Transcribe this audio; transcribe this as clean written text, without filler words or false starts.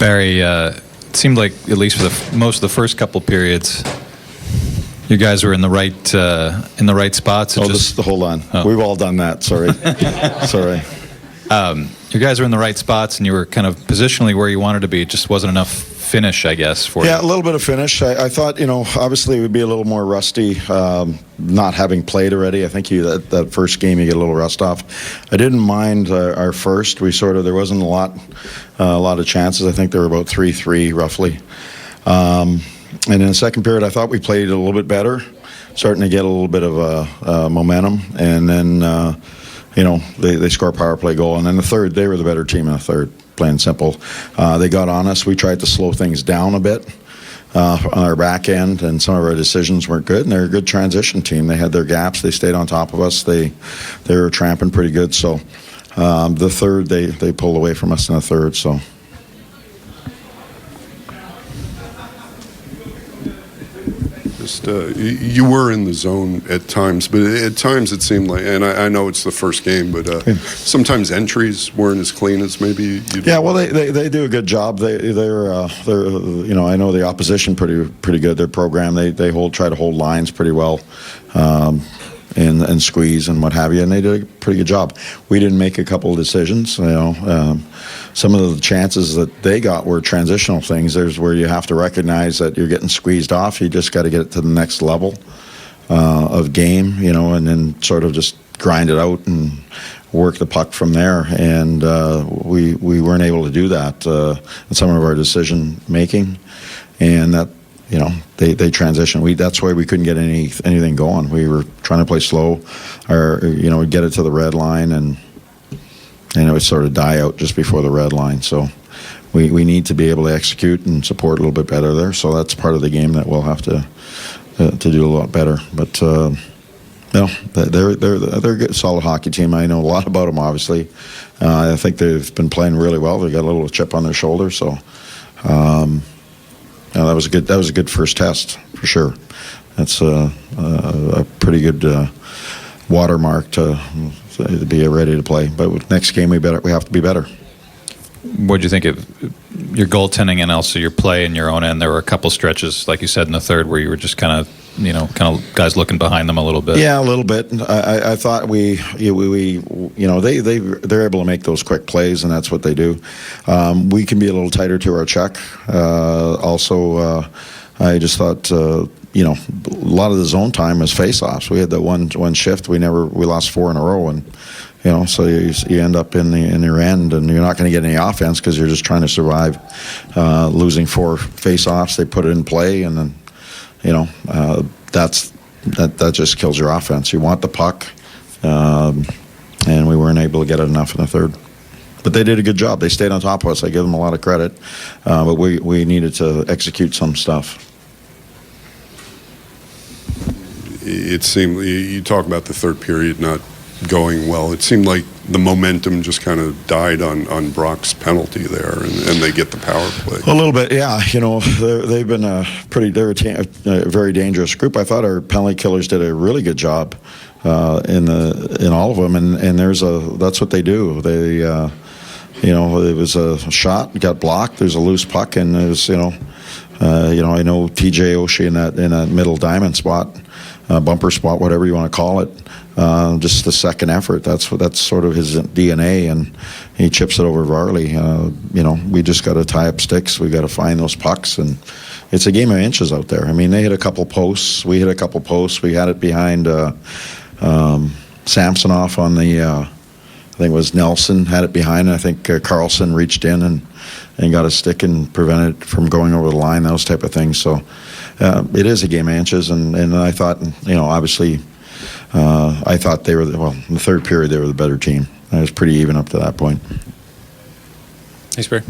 Barry, it seemed like, at least for most of the first couple periods, you guys were in the right spots. Hold on. Oh. We've all done that. Sorry. Sorry. You guys were in the right spots, and you were kind of positionally where you wanted to be. It just wasn't enough finish, I guess, for you. Yeah, a little bit of finish. I thought, obviously it would be a little more rusty, not having played already. I think that first game you get a little rust off. I didn't mind our first. There wasn't a lot of chances. I think there were about 3-3 roughly. And in the second period, I thought we played a little bit better, starting to get a little bit of momentum. And then, they score a power play goal. And then the third, they were the better team in the third, plain and simple. They got on us. We tried to slow things down a bit on our back end, and some of our decisions weren't good. And they're a good transition team. They had their gaps. They stayed on top of us. They were tramping pretty good. So the third, they pulled away from us in the third. So. You were in the zone at times, but at times it seemed like, and I know it's the first game, but sometimes entries weren't as clean as maybe you'd. Yeah, well, they do a good job. They're I know the opposition pretty good. Their program, they try to hold lines pretty well. And squeeze and what have you, and they did a pretty good job. We didn't make a couple of decisions. Some of the chances that they got were transitional things. There's where you have to recognize that you're getting squeezed off. You just got to get it to the next level of game, and then sort of just grind it out and work the puck from there. And we weren't able to do that in some of our decision making, and that. They transitioned. That's why we couldn't get anything going. We were trying to play slow, or get it to the red line, and it would sort of die out just before the red line. So we need to be able to execute and support a little bit better there. So that's part of the game that we'll have to do a lot better. But they're a good, solid hockey team. I know a lot about them. Obviously, I think they've been playing really well. They got a little chip on their shoulder. So. That was a good first test for sure. That's a pretty good watermark to be ready to play. But next game we have to be better. What did you think of your goaltending and also your play in your own end? There were a couple stretches, like you said, in the third, where you were just kind of guys looking behind them a little bit. Yeah, a little bit. I thought they're able to make those quick plays, and that's what they do. We can be a little tighter to our check. Also, I just thought a lot of the zone time was face-offs. We had that one shift. We lost 4 in a row, and so you end up in your end, and you're not going to get any offense because you're just trying to survive. Losing 4 face-offs, they put it in play, and then that just kills your offense. You want the puck, and we weren't able to get it enough in the third. But they did a good job. They stayed on top of us. I give them a lot of credit, but we needed to execute some stuff. It seemed, you talk about the third period not going well. It seemed like the momentum just kind of died on Brock's penalty there, and they get the power play. A little bit, yeah. They've been they're a very dangerous group. I thought our penalty killers did a really good job in all of them, and that's what they do. They it was a shot, got blocked. There's a loose puck, and it was I know TJ Oshie in that middle diamond spot. Bumper spot, whatever you want to call it, just the second effort. That's sort of his DNA, and he chips it over Varley. We just got to tie up sticks. We got to find those pucks, and it's a game of inches out there. I mean, they hit a couple posts. We hit a couple posts. We had it behind Samsonov on the. I think it was Nelson had it behind, and I think Carlson reached in and got a stick and prevented it from going over the line. Those type of things. So. It is a game of inches, and I thought, obviously, I thought they were, in the third period, they were the better team. It was pretty even up to that point. Thanks, Barry.